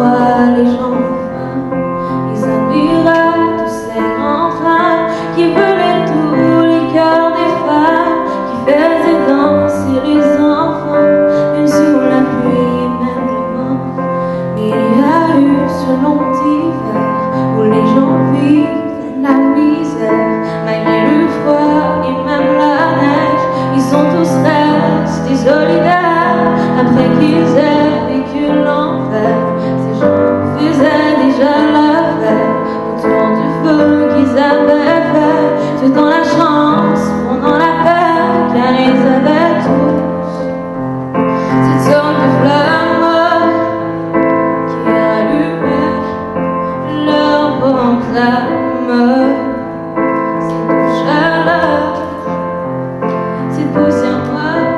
voit les gens fins, ils admiraient tous ces grands trains qui brûlaient tous les cœurs des femmes, qui faisaient danser les enfants, même sous la pluie et même le vent. Il y a eu ce long hiver où les gens vivent la misère, malgré le froid et même la neige, ils sont tous restés solidaires après qu'ils aient vécu l'enfer. Ces gens faisaient déjà la fête autour du feu qu'ils avaient fait, souhaitant la chance pendant la paix, car ils avaient tous cette sorte de flamme qui allumait leur bonne âme. Cette chaleur, cette poussière noire,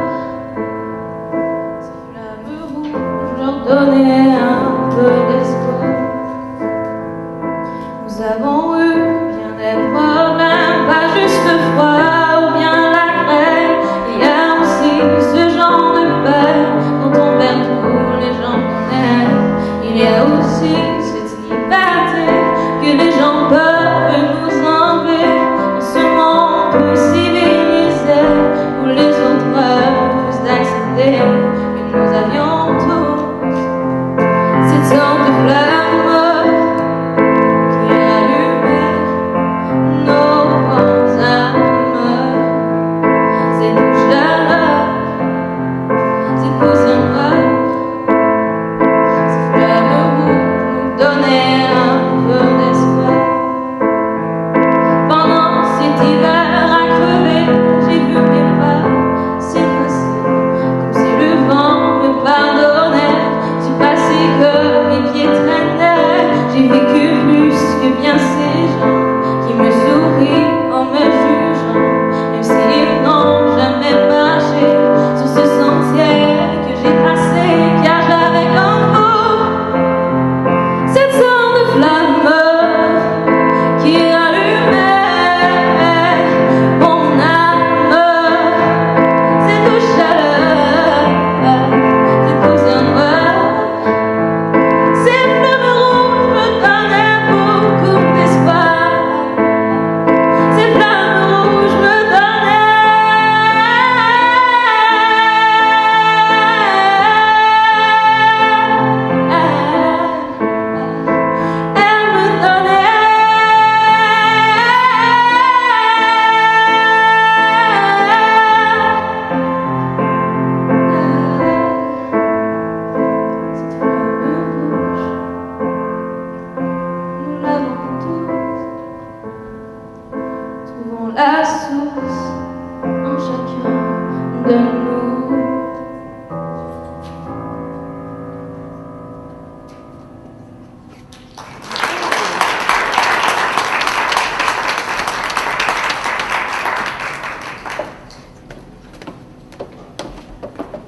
ces flammes rouges leur donnaient un peu d'espoir. Nous avons eu bien des problèmes, pas juste froid ou bien la grêle. Il y a aussi ce genre de paix quand on perd tous les gens qu'on aime. Il y a aussi cette liberté que les gens peuvent nous enlever dans ce monde peu civilisé où les autres refusent d'accepter que nous avions tous cette sorte de flamme qui allumait nos grandes âmes. Cette chaleur, cette poussière noire, ces flammes rouges nous donnaient un peu d'espoir. Pendant cet hiver à crever, j'ai vu mes pas s'effacer, comme si le vent me pardonnait. J'ai passé que mes pieds traînaient. J'ai vécu plus que bien ces gens qui me sourient en me jugeant, même s'ils n'ont jamais marché sur ce sentier que j'ai tracé, car j'avais comme vous cette sorte de flamme qui allumait mon âme. Cette chaleur, cette poussière noire, ces flammes rouges me donnaient beaucoup d'espoir. Ces flammes rouges me nous l'avons tous. Trouvons la source en chacun de nous.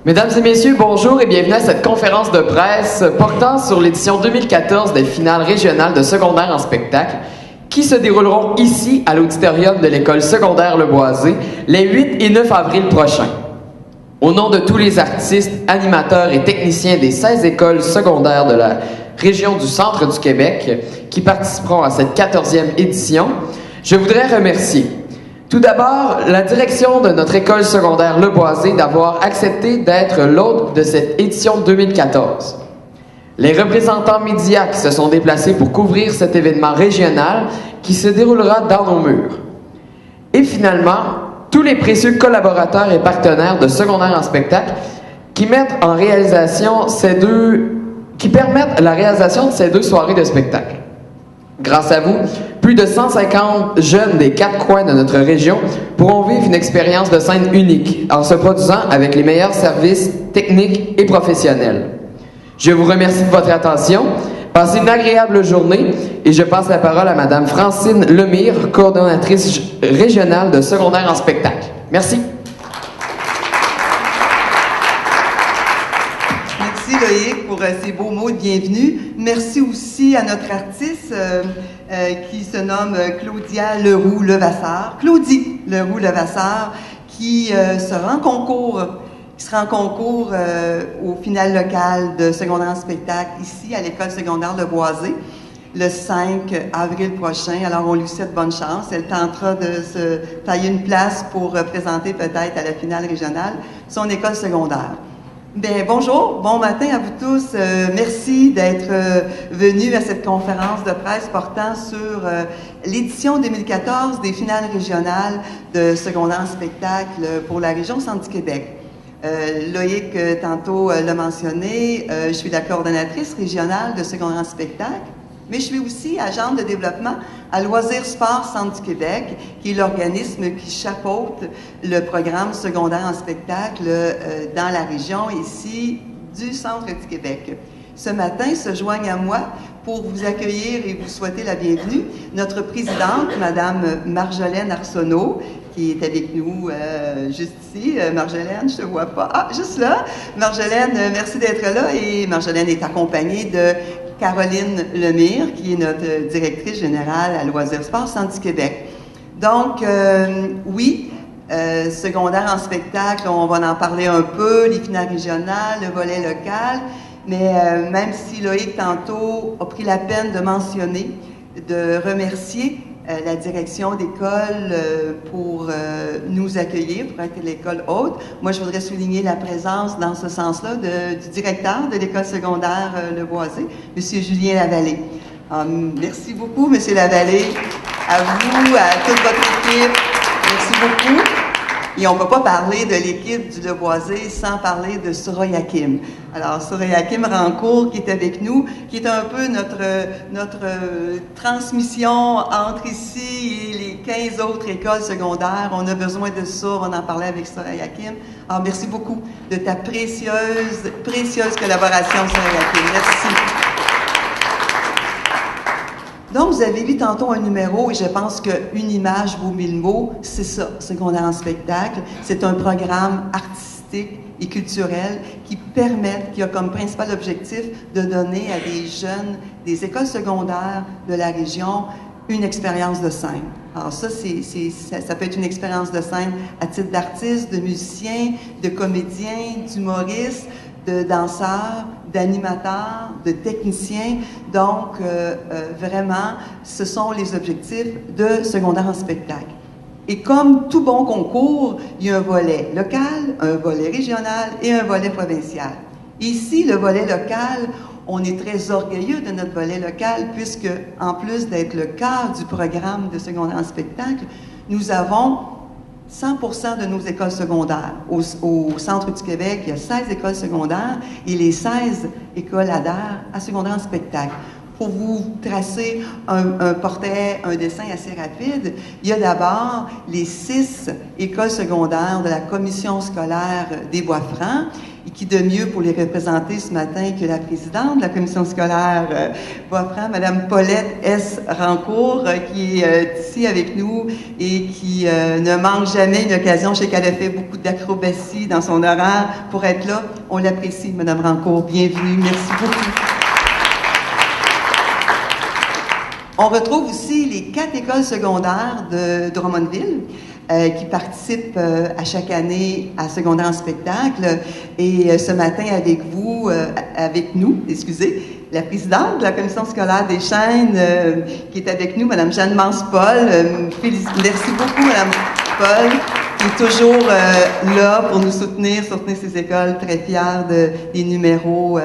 Mesdames et messieurs, bonjour et bienvenue à cette conférence de presse portant sur l'édition 2014 des finales régionales de secondaire en spectacle qui se dérouleront ici à l'auditorium de l'école secondaire Le Boisé les 8 et 9 avril prochains. Au nom de tous les artistes, animateurs et techniciens des 16 écoles secondaires de la région du centre du Québec qui participeront à cette 14e édition, je voudrais remercier tout d'abord la direction de notre école secondaire Le Boisé d'avoir accepté d'être l'hôte de cette édition 2014. Les représentants médias qui se sont déplacés pour couvrir cet événement régional qui se déroulera dans nos murs. Et finalement, tous les précieux collaborateurs et partenaires de Secondaire en spectacle qui permettent la réalisation de ces 2 soirées de spectacle. Grâce à vous, plus de 150 jeunes des 4 coins de notre région pourront vivre une expérience de scène unique en se produisant avec les meilleurs services techniques et professionnels. Je vous remercie de votre attention. Passez une agréable journée et je passe la parole à Mme Francine Lemire, coordonnatrice régionale de Secondaire en spectacle. Merci. Merci Loïc pour ces beaux mots de bienvenue. Merci aussi à notre artiste qui se nomme Claudia Leroux-Levasseur. Claudie Leroux-Levasseur qui sera en concours qui sera en concours au final local de secondaire en spectacle ici à l'école secondaire de Boisé le 5 avril prochain. Alors, on lui souhaite bonne chance. Elle tentera de se tailler une place pour représenter peut-être à la finale régionale son école secondaire. Bien, bonjour, bon matin à vous tous. Merci d'être venus à cette conférence de presse portant sur l'édition 2014 des finales régionales de secondaire en spectacle pour la région Centre du Québec. Loïc, tantôt, l'a mentionné, je suis la coordonnatrice régionale de secondaire en spectacle, mais je suis aussi agente de développement à Loisirs Sport Centre du Québec, qui est l'organisme qui chapeaute le programme secondaire en spectacle dans la région ici du Centre du Québec. Ce matin, se joignent à moi pour vous accueillir et vous souhaiter la bienvenue notre présidente, Madame Marjolaine Arsenault, qui est avec nous juste ici. Marjolaine, je te vois pas. Ah, juste là. Marjolaine, merci d'être là. Et Marjolaine est accompagnée de Caroline Lemire, qui est notre directrice générale à Loisirs Sport Centre du Québec. Donc, oui, secondaire en spectacle, on va en parler un peu, les finales régionales, le volet local, mais même si Loïc, tantôt, a pris la peine de mentionner, de remercier la direction d'école pour nous accueillir, pour être l'école haute. Moi, je voudrais souligner la présence, dans ce sens-là, du directeur de l'école secondaire Le Boisé, M. Julien Lavallée. Merci beaucoup, M. Lavallée, à vous, à toute votre équipe. Merci beaucoup. Et on ne peut pas parler de l'équipe du Le Boisé sans parler de Soraya Kim. Alors, Soraya Kim Rancourt, qui est avec nous, qui est un peu notre transmission entre ici et les 15 autres écoles secondaires. On a besoin de ça, on en parlait avec Soraya Kim. Alors, merci beaucoup de ta précieuse collaboration, Soraya Kim. Merci. Donc, vous avez vu tantôt un numéro et je pense qu'une image vaut 1000 mots. C'est ça, secondaire en spectacle. C'est un programme artistique et culturel qui a comme principal objectif de donner à des jeunes des écoles secondaires de la région une expérience de scène. Alors ça peut être une expérience de scène à titre d'artiste, de musicien, de comédien, d'humoriste, de danseurs, d'animateurs, de techniciens. Donc, vraiment, ce sont les objectifs de secondaire en spectacle. Et comme tout bon concours, il y a un volet local, un volet régional et un volet provincial. Ici, le volet local, on est très orgueilleux de notre volet local puisque, en plus d'être le cœur du programme de secondaire en spectacle, nous avons 100% de nos écoles secondaires. Au centre du Québec, il y a 16 écoles secondaires et les 16 écoles adhèrent à secondaire en spectacle. Pour vous tracer un portrait, un dessin assez rapide, il y a d'abord les 6 écoles secondaires de la commission scolaire des Bois-Francs, et qui de mieux pour les représenter ce matin que la présidente de la commission scolaire Bois-Francs, Mme Paulette S. Rancourt, qui est ici avec nous et qui ne manque jamais une occasion. Je sais qu'elle a fait beaucoup d'acrobaties dans son horaire pour être là. On l'apprécie, Mme Rancourt. Bienvenue. Merci beaucoup. On retrouve aussi les 4 écoles secondaires de Drummondville qui participent à chaque année à secondaire en spectacle. Et ce matin, avec nous, la présidente de la commission scolaire des Chênes qui est avec nous, Mme Jeanne Mance-Paul. Merci beaucoup, Mme Paul, qui est toujours là pour nous soutenir ces écoles, très fière des numéros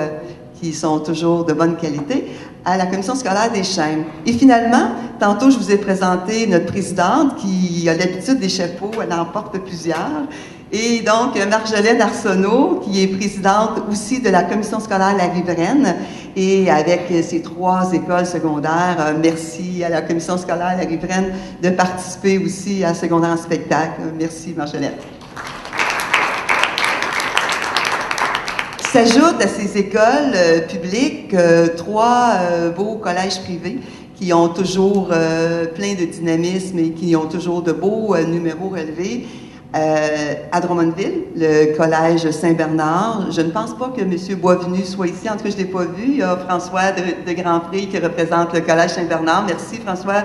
qui sont toujours de bonne qualité, à la commission scolaire des Chênes. Et finalement, tantôt, je vous ai présenté notre présidente qui a l'habitude des chapeaux, elle en porte plusieurs. Et donc, Marjolaine Arsenault, qui est présidente aussi de la commission scolaire La Riveraine, et avec ses 3 écoles secondaires, merci à la commission scolaire La Riveraine de participer aussi à secondaire en spectacle. Merci, Marjolaine. S'ajoutent à ces écoles publiques 3 beaux collèges privés qui ont toujours plein de dynamisme et qui ont toujours de beaux numéros relevés. À Drummondville, le collège Saint-Bernard. Je ne pense pas que M. Boisvenu soit ici, en tout cas je ne l'ai pas vu. Il y a François de Grandpré qui représente le collège Saint-Bernard. Merci François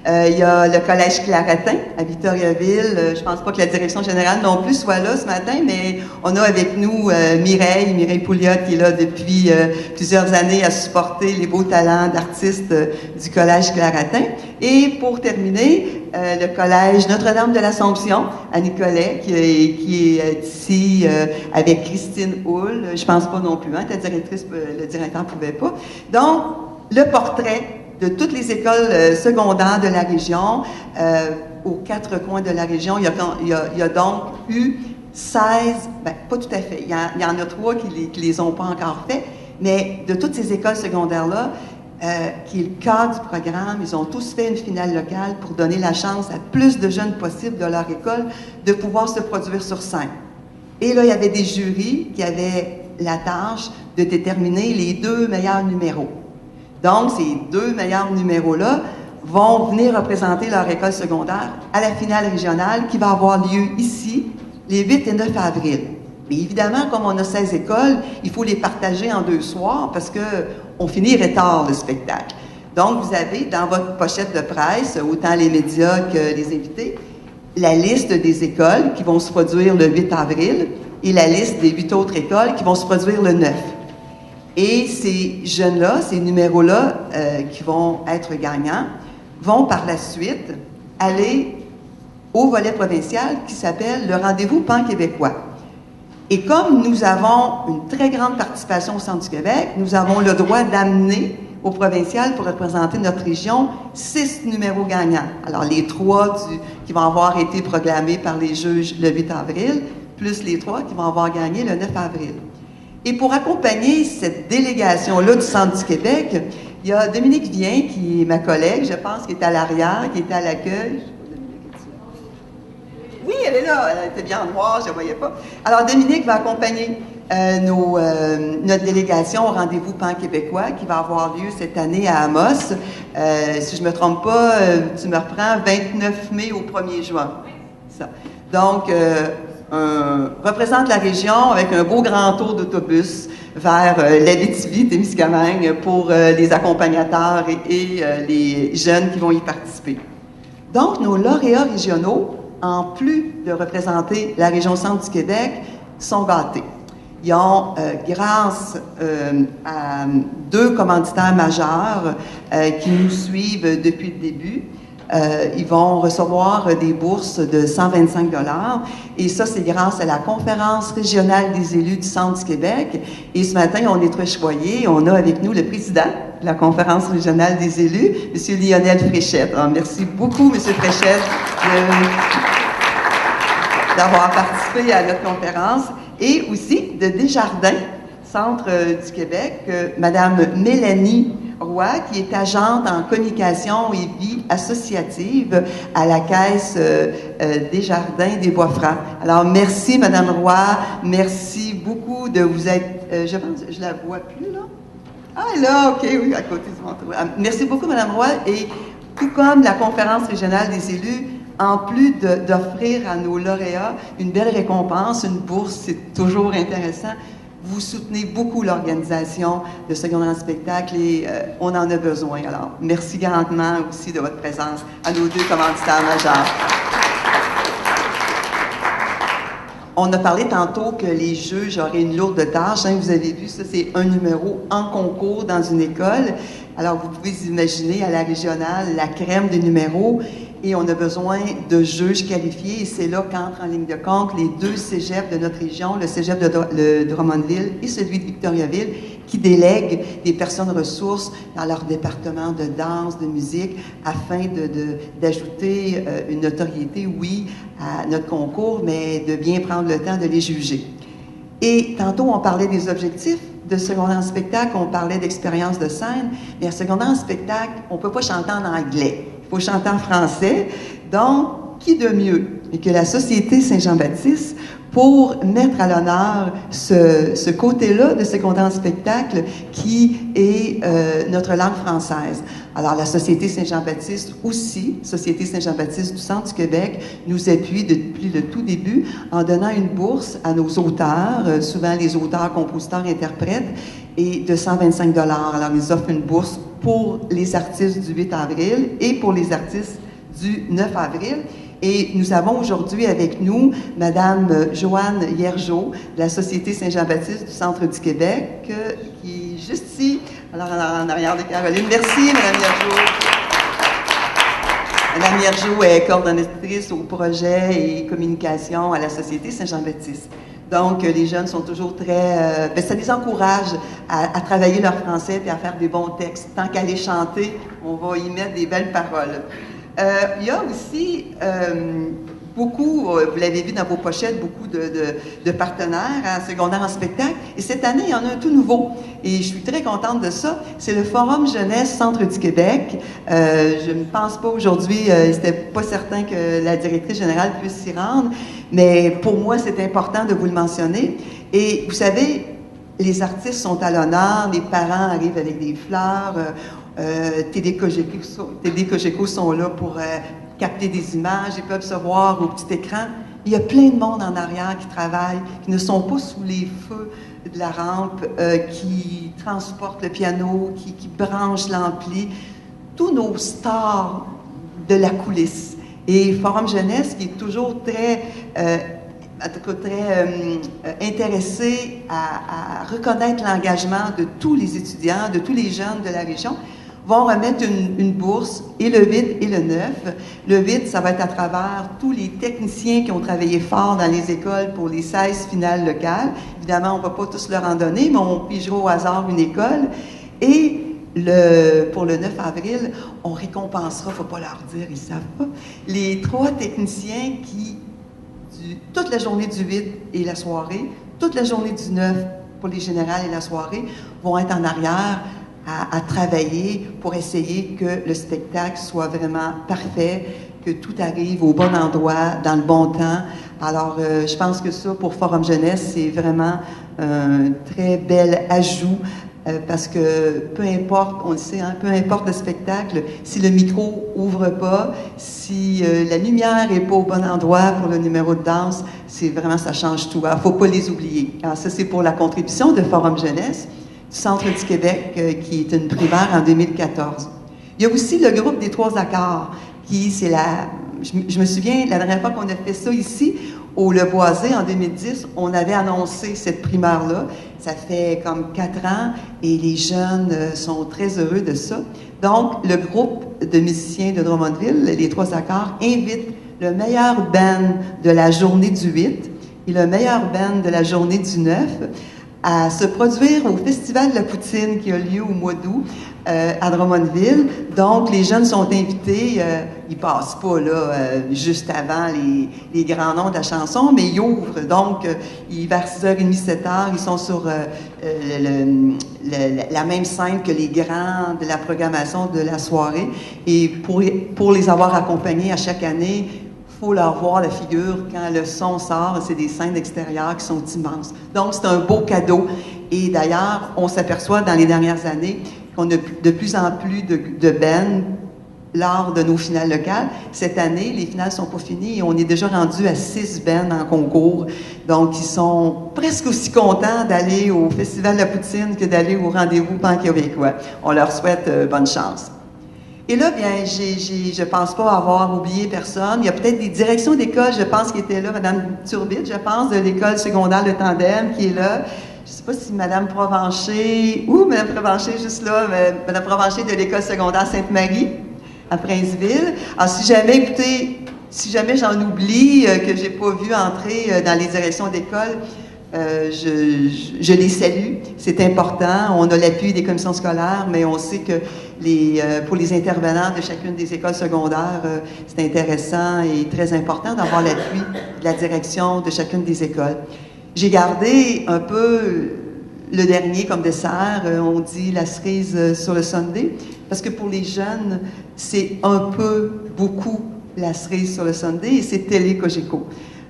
Il y a le Collège Claretin à Victoriaville. Je pense pas que la direction générale non plus soit là ce matin, mais on a avec nous Mireille Pouliot qui est là depuis plusieurs années à supporter les beaux talents d'artistes du Collège Claretin. Et pour terminer, le Collège Notre-Dame de l'Assomption à Nicolet, qui est ici avec Christine Hull. Je pense pas non plus, hein, ta directrice, le directeur ne pouvait pas. Donc, le portrait de toutes les écoles secondaires de la région, aux quatre coins de la région. Il y a donc eu 16, pas tout à fait, il y en a 3 qui les ont pas encore fait, mais de toutes ces écoles secondaires-là, qui est le cas du programme, ils ont tous fait une finale locale pour donner la chance à plus de jeunes possible de leur école de pouvoir se produire sur scène. Et là, il y avait des jurys qui avaient la tâche de déterminer les 2 meilleurs numéros. Donc, ces 2 meilleurs numéros-là vont venir représenter leur école secondaire à la finale régionale qui va avoir lieu ici, les 8 et 9 avril. Mais évidemment, comme on a 16 écoles, il faut les partager en 2 soirs parce qu'on finirait tard le spectacle. Donc, vous avez dans votre pochette de presse, autant les médias que les invités, la liste des écoles qui vont se produire le 8 avril et la liste des 8 autres écoles qui vont se produire le 9. Et ces jeunes-là, ces numéros-là qui vont être gagnants, vont par la suite aller au volet provincial qui s'appelle le Rendez-vous pan-québécois. Et comme nous avons une très grande participation au Centre du Québec, nous avons le droit d'amener au provincial pour représenter notre région 6 numéros gagnants. Alors, les 3 qui vont avoir été proclamés par les juges le 8 avril, plus les 3 qui vont avoir gagné le 9 avril. Et pour accompagner cette délégation-là du Centre du Québec, il y a Dominique Vien, qui est ma collègue, je pense, qui est à l'arrière, qui est à l'accueil. Oui, elle est là, elle était bien en noir, je ne la voyais pas. Alors, Dominique va accompagner notre délégation au Rendez-vous pan-québécois qui va avoir lieu cette année à Amos. Si je ne me trompe pas, tu me reprends 29 mai au 1er juin. Ça. Donc, représente la région avec un beau grand tour d'autobus vers l'Abitibi-Témiscamingue pour les accompagnateurs et les jeunes qui vont y participer. Donc, nos lauréats régionaux, en plus de représenter la région centre du Québec, sont gâtés. Ils ont, grâce à 2 commanditaires majeurs qui nous suivent depuis le début, ils vont recevoir des bourses de 125 $. Et ça, c'est grâce à la Conférence régionale des élus du Centre du Québec. Et ce matin, on est très choyés. On a avec nous le président de la Conférence régionale des élus, M. Lionel Fréchette. Alors, merci beaucoup, M. Fréchette, d'avoir participé à notre conférence. Et aussi de Desjardins, Centre du Québec, Mme Mélanie Roy, qui est agente en communication et vie associative à la Caisse Desjardins des Bois-Francs. Alors, merci, Mme Roy. Merci beaucoup de vous être... je pense, je la vois plus, là? Ah, là, OK, oui, à côté du manteau. Merci beaucoup, Mme Roy. Et tout comme la Conférence régionale des élus, en plus d'offrir à nos lauréats une belle récompense, une bourse, c'est toujours intéressant, vous soutenez beaucoup l'organisation de secondaire en spectacle et on en a besoin. Alors, merci grandement aussi de votre présence à nos 2 commanditaires majeurs. On a parlé tantôt que les juges auraient une lourde tâche. Hein, vous avez vu, ça, c'est un numéro en concours dans une école. Alors, vous pouvez imaginer à la régionale la crème des numéros. Et on a besoin de juges qualifiés. Et c'est là qu'entrent en ligne de compte les 2 cégeps de notre région, le cégep de Drummondville et celui de Victoriaville, qui délèguent des personnes ressources dans leur département de danse, de musique, afin d'ajouter une notoriété, oui, à notre concours, mais de bien prendre le temps de les juger. Et tantôt, on parlait des objectifs de secondaire en spectacle, on parlait d'expérience de scène, mais à secondaire en spectacle, on ne peut pas chanter en anglais. Il faut chanter en français. Donc, qui de mieux que la Société Saint-Jean-Baptiste pour mettre à l'honneur ce côté-là de secondaire en spectacle qui est notre langue française. Alors, la Société Saint-Jean-Baptiste aussi, Société Saint-Jean-Baptiste du Centre du Québec, nous appuie depuis le tout début en donnant une bourse à nos auteurs, souvent les auteurs, compositeurs, interprètes, et de 125 $. Alors, ils offrent une bourse pour les artistes du 8 avril et pour les artistes du 9 avril. Et nous avons aujourd'hui avec nous Madame Joanne Hiergeau de la Société Saint-Jean-Baptiste du Centre du Québec, qui est juste ici, alors en arrière de Caroline. Merci, Madame Hiergeau. Madame Hiergeau est coordonnatrice au projet et communication à la Société Saint-Jean-Baptiste. Donc, les jeunes sont toujours très... ça les encourage à travailler leur français et à faire des bons textes. Tant qu'à les chanter, on va y mettre des belles paroles. Il y a aussi beaucoup, vous l'avez vu dans vos pochettes, beaucoup de partenaires en secondaire en spectacle. Et cette année, il y en a un tout nouveau. Et je suis très contente de ça. C'est le Forum Jeunesse Centre du Québec. Je ne pense pas aujourd'hui, c'était pas certain que la directrice générale puisse s'y rendre, mais pour moi, c'est important de vous le mentionner. Et vous savez, les artistes sont à l'honneur, les parents arrivent avec des fleurs. TD Cogeco sont là pour capter des images, ils peuvent se voir au petit écran. Il y a plein de monde en arrière qui travaille, qui ne sont pas sous les feux de la rampe, qui transportent le piano, qui branchent l'ampli. Tous nos stars de la coulisse. Et Forum Jeunesse, qui est toujours très... intéressé à reconnaître l'engagement de tous les étudiants, de tous les jeunes de la région, vont remettre une bourse, et le 8 et le 9. Le 8, ça va être à travers tous les techniciens qui ont travaillé fort dans les écoles pour les 16 finales locales. Évidemment, on ne va pas tous leur en donner, mais on pigera au hasard une école. Et pour le 9 avril, on récompensera, il ne faut pas leur dire, ils ne savent pas, les 3 techniciens qui, toute la journée du 8 et la soirée, toute la journée du 9 pour les générales et la soirée, vont être en arrière à travailler pour essayer que le spectacle soit vraiment parfait, que tout arrive au bon endroit, dans le bon temps. Alors, je pense que ça, pour Forum Jeunesse, c'est vraiment un très bel ajout parce que peu importe, on le sait, hein, peu importe le spectacle, si le micro ouvre pas, si la lumière est pas au bon endroit pour le numéro de danse, c'est vraiment, ça change tout. Alors, faut pas les oublier. Alors, ça, c'est pour la contribution de Forum Jeunesse du Centre du Québec, qui est une primaire en 2014. Il y a aussi le groupe des 3 accords, qui, c'est la... Je me souviens, la dernière fois qu'on a fait ça ici, au Le Boisé, en 2010, on avait annoncé cette primaire-là. Ça fait comme 4 ans et les jeunes sont très heureux de ça. Donc, le groupe de musiciens de Drummondville, les 3 accords, invite le meilleur band de la journée du 8 et le meilleur band de la journée du 9 à se produire au Festival de la Poutine qui a lieu au mois d'août à Drummondville. Donc, les jeunes sont invités. Ils passent pas là juste avant les grands noms de la chanson, mais ils ouvrent. Donc, vers 6h30, 7h, ils sont sur la même scène que les grands de la programmation de la soirée. Et pour les avoir accompagnés à chaque année, il faut leur voir la figure quand le son sort. C'est des scènes extérieures qui sont immenses. Donc, c'est un beau cadeau. Et d'ailleurs, on s'aperçoit dans les dernières années qu'on a de plus en plus de bands lors de nos finales locales. Cette année, les finales ne sont pas finies et on est déjà rendu à 6 bands en concours. Donc, ils sont presque aussi contents d'aller au Festival de la Poutine que d'aller au rendez-vous pan-québécois. On leur souhaite bonne chance. Et là, bien, je pense pas avoir oublié personne. Il y a peut-être des directions d'école, je pense, qui étaient là. Madame Turbide, je pense, de l'école secondaire Le Tandem, qui est là. Je sais pas si Madame Provencher, ou Madame Provencher, juste là, Madame Provencher de l'école secondaire Sainte-Marie, à Princeville. Alors, si jamais j'en oublie, que j'ai pas vu entrer dans les directions d'école, je les salue, c'est important. On a l'appui des commissions scolaires, mais on sait que pour les intervenants de chacune des écoles secondaires, c'est intéressant et très important d'avoir l'appui de la direction de chacune des écoles. J'ai gardé un peu le dernier comme dessert, on dit la cerise sur le sundae, parce que pour les jeunes, c'est un peu beaucoup la cerise sur le sundae et c'est Télé Cogeco.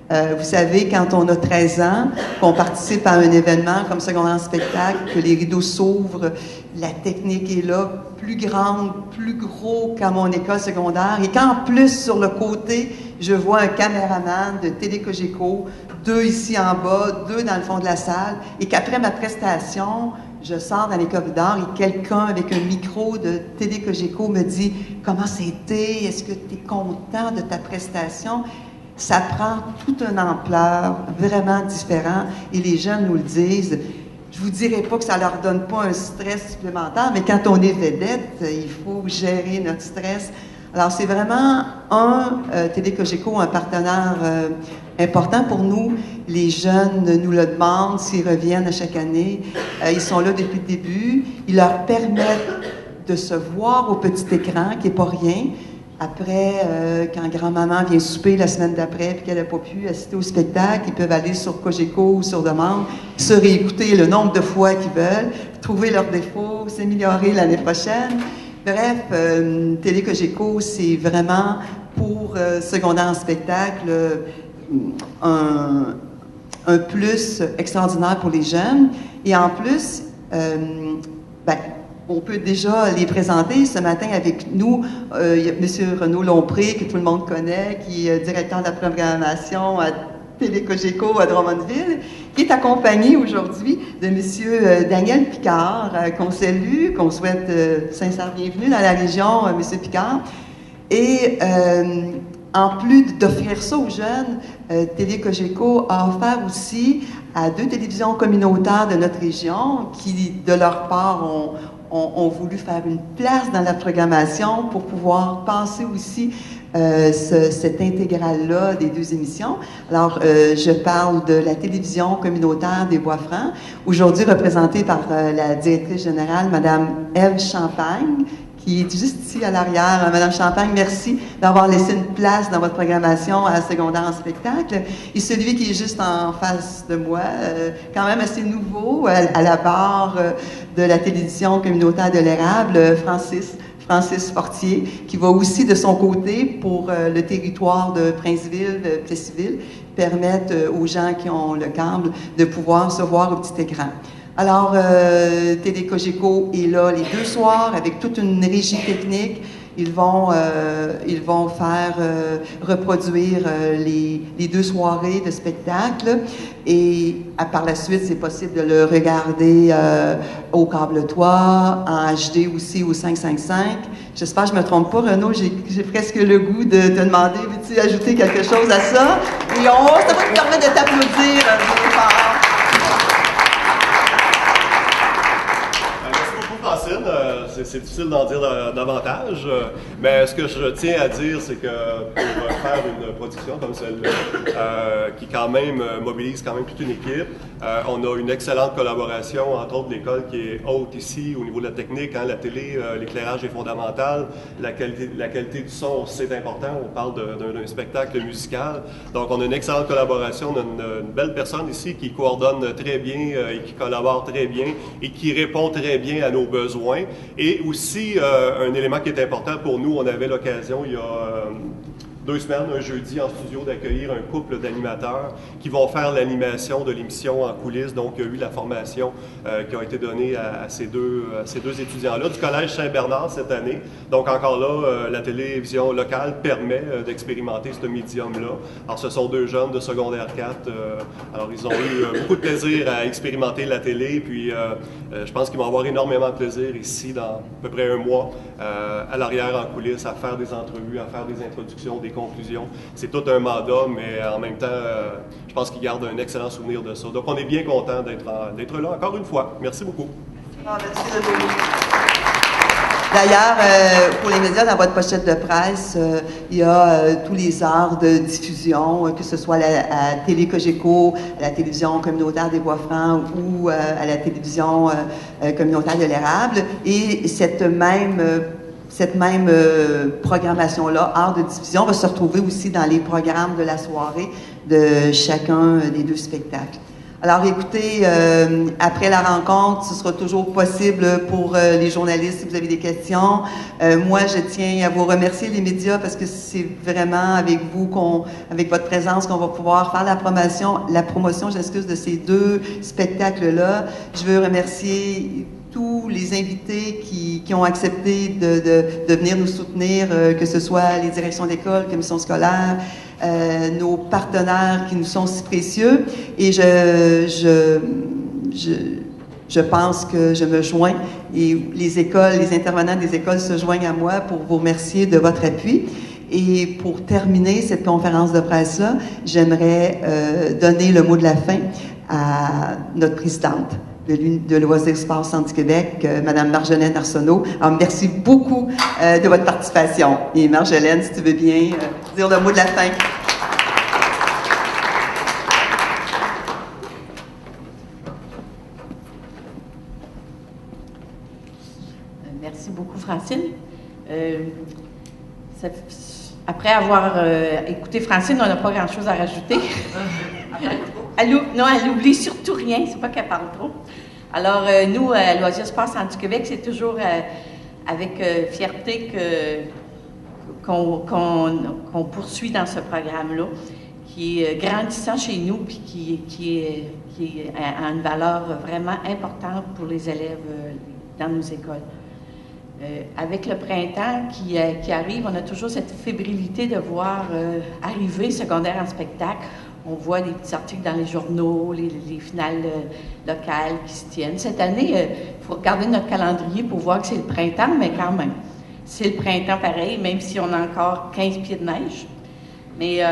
Vous savez, quand on a 13 ans, qu'on participe à un événement comme secondaire en spectacle, que les rideaux s'ouvrent, la technique est là, plus grande, plus gros qu'à mon école secondaire, et qu'en plus, sur le côté, je vois un caméraman de Télé Cogeco, 2 ici en bas, 2 dans le fond de la salle, et qu'après ma prestation, je sors dans les corridors et quelqu'un avec un micro de Télé Cogeco me dit « Comment c'était? Est-ce que tu es content de ta prestation? » Ça prend toute une ampleur vraiment différente et les jeunes nous le disent. Je vous dirais pas que ça leur donne pas un stress supplémentaire, mais quand on est vedette, il faut gérer notre stress. Alors, c'est vraiment Télé Cogeco, un partenaire important pour nous. Les jeunes nous le demandent s'ils reviennent à chaque année. Ils sont là depuis le début. Ils leur permettent de se voir au petit écran, qui n'est pas rien. Après, quand grand-maman vient souper la semaine d'après et qu'elle n'a pas pu assister au spectacle, ils peuvent aller sur Cogeco ou sur demande, se réécouter le nombre de fois qu'ils veulent, trouver leurs défauts, s'améliorer l'année prochaine. Bref, Télé Cogeco, c'est vraiment pour secondaire en spectacle un plus extraordinaire pour les jeunes. Et en plus, on peut déjà les présenter. Ce matin avec nous, il y a M. Renaud Lompré, que tout le monde connaît, qui est directeur de la programmation à Télé Cogeco à Drummondville, qui est accompagné aujourd'hui de M. Daniel Picard, qu'on salue, qu'on souhaite sincère bienvenue dans la région, M. Picard. Et en plus d'offrir ça aux jeunes, Télé Cogeco a offert aussi à 2 télévisions communautaires de notre région qui, de leur part, ont voulu faire une place dans la programmation pour pouvoir passer aussi cette intégrale-là des 2 émissions. Alors, je parle de la télévision communautaire des Bois-Francs, aujourd'hui représentée par la directrice générale, Mme Ève Champagne, qui est juste ici à l'arrière. Madame Champagne, merci d'avoir laissé une place dans votre programmation à secondaire en spectacle. Et celui qui est juste en face de moi, quand même assez nouveau, à la barre de la télévision communautaire de l'Érable, Francis Fortier, qui va aussi de son côté pour le territoire de Princeville, Plessisville, permettre aux gens qui ont le câble de pouvoir se voir au petit écran. Alors, Télé Cogeco est là les 2 soirs avec toute une régie technique. Ils vont faire reproduire les 2 soirées de spectacle et par la suite, c'est possible de le regarder au câble-toit, en HD aussi au 555. J'espère que je ne me trompe pas, Renaud, j'ai presque le goût de te demander, veux-tu ajouter quelque chose à ça? Et ça va te permettre de t'applaudir bien fort. C'est difficile d'en dire davantage, mais ce que je tiens à dire, c'est que pour faire une production comme celle-là, qui quand même mobilise quand même toute une équipe, on a une excellente collaboration, entre autres l'école qui est haute ici au niveau de la technique, hein, la télé, l'éclairage est fondamental, la qualité du son, c'est important, on parle d'un spectacle musical, donc on a une excellente collaboration, on a une belle personne ici qui coordonne très bien et qui collabore très bien et qui répond très bien à nos besoins. Et aussi, un élément qui est important pour nous, on avait l'occasion il y a 2 semaines, un jeudi, en studio, d'accueillir un couple d'animateurs qui vont faire l'animation de l'émission en coulisses. Donc, il y a eu la formation qui a été donnée à ces deux étudiants-là du Collège Saint-Bernard cette année. Donc, encore là, la télévision locale permet d'expérimenter ce médium-là. Alors, ce sont 2 jeunes de secondaire 4. Alors, ils ont eu beaucoup de plaisir à expérimenter la télé. Puis, je pense qu'ils vont avoir énormément de plaisir ici, dans à peu près 1 mois, à l'arrière, en coulisses, à faire des entrevues, à faire des introductions, des conclusions. C'est tout un mandat, mais en même temps, je pense qu'ils gardent un excellent souvenir de ça. Donc, on est bien content d'être là encore une fois. Merci beaucoup. Merci Renaud. D'ailleurs, pour les médias, dans votre pochette de presse, il y a tous les heures de diffusion, que ce soit à Télé Cogeco, à la télévision communautaire des Bois-Francs ou à la télévision communautaire de l'Érable. Et cette même programmation-là, heure de diffusion, va se retrouver aussi dans les programmes de la soirée de chacun des 2 spectacles. Alors écoutez, après la rencontre, ce sera toujours possible pour les journalistes si vous avez des questions. Moi, je tiens à vous remercier les médias parce que c'est vraiment avec vous, avec votre présence, qu'on va pouvoir faire la promotion, j'excuse, de ces 2 spectacles-là. Je veux remercier tous les invités qui ont accepté de venir nous soutenir, que ce soit les directions d'école, commissions scolaires, nos partenaires qui nous sont si précieux. Et je pense que je me joins, et les intervenants des écoles se joignent à moi pour vous remercier de votre appui. Et pour terminer cette conférence de presse-là, j'aimerais donner le mot de la fin à notre présidente de Loisirs Sport Centre du Québec, Mme Marjolaine Arsenault. Alors, merci beaucoup de votre participation. Et Marjolaine, si tu veux bien dire le mot de la fin. Merci beaucoup, Francine. Après avoir écouté Francine, on n'a pas grand-chose à rajouter. Elle n'oublie surtout rien, c'est pas qu'elle parle trop. Alors, nous, à Loisirs Sport Centre du Québec, c'est toujours avec fierté qu'on poursuit dans ce programme-là, qui est grandissant chez nous, puis qui a une valeur vraiment importante pour les élèves dans nos écoles. Avec le printemps qui arrive, on a toujours cette fébrilité de voir arriver secondaire en spectacle. On voit des petits articles dans les journaux, les finales locales qui se tiennent. Cette année, il faut regarder notre calendrier pour voir que c'est le printemps, mais quand même, c'est le printemps pareil, même si on a encore 15 pieds de neige. Mais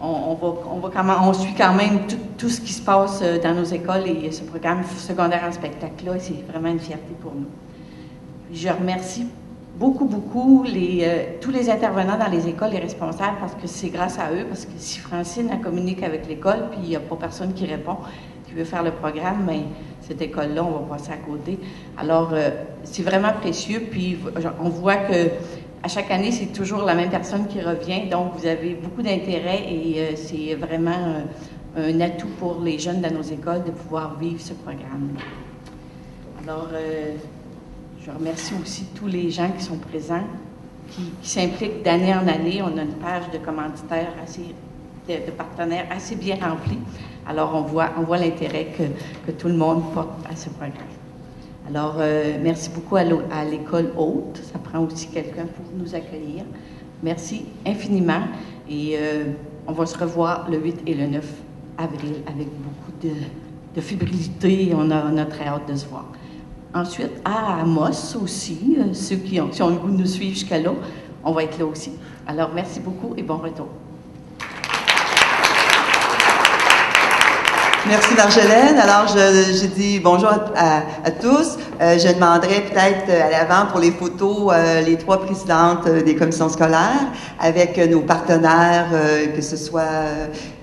on suit quand même tout ce qui se passe dans nos écoles, et ce programme secondaire en spectacle-là, c'est vraiment une fierté pour nous. Je remercie beaucoup tous les intervenants dans les écoles, les responsables, parce que c'est grâce à eux, parce que si Francine elle communique avec l'école, puis il n'y a pas personne qui répond, qui veut faire le programme, mais cette école-là, on va passer à côté. Alors, c'est vraiment précieux, puis on voit que à chaque année, c'est toujours la même personne qui revient, donc vous avez beaucoup d'intérêt, et c'est vraiment un atout pour les jeunes dans nos écoles de pouvoir vivre ce programme. Alors, je remercie aussi tous les gens qui sont présents, qui s'impliquent d'année en année. On a une page de commanditaires de partenaires assez bien remplie. Alors, on voit l'intérêt que tout le monde porte à ce programme. Alors, merci beaucoup à l'école haute. Ça prend aussi quelqu'un pour nous accueillir. Merci infiniment. Et on va se revoir le 8 et le 9 avril avec beaucoup de fébrilité. On a très hâte de se voir. Ensuite, à Amos aussi, ceux qui ont le goût de nous suivre jusqu'à là, on va être là aussi. Alors, merci beaucoup et bon retour. Merci Marjolaine. Alors, je dis bonjour à tous. Je demanderai peut-être à l'avant pour les photos les 3 présidentes des commissions scolaires avec nos partenaires, que ce soit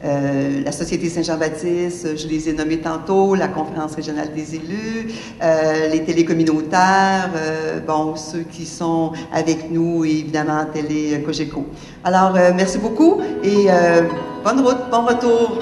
la Société Saint-Jean-Baptiste, je les ai nommés tantôt, la Conférence régionale des élus, les télécommunautaires, ceux qui sont avec nous, et évidemment Télé Cogeco. Alors, merci beaucoup et bonne route, bon retour.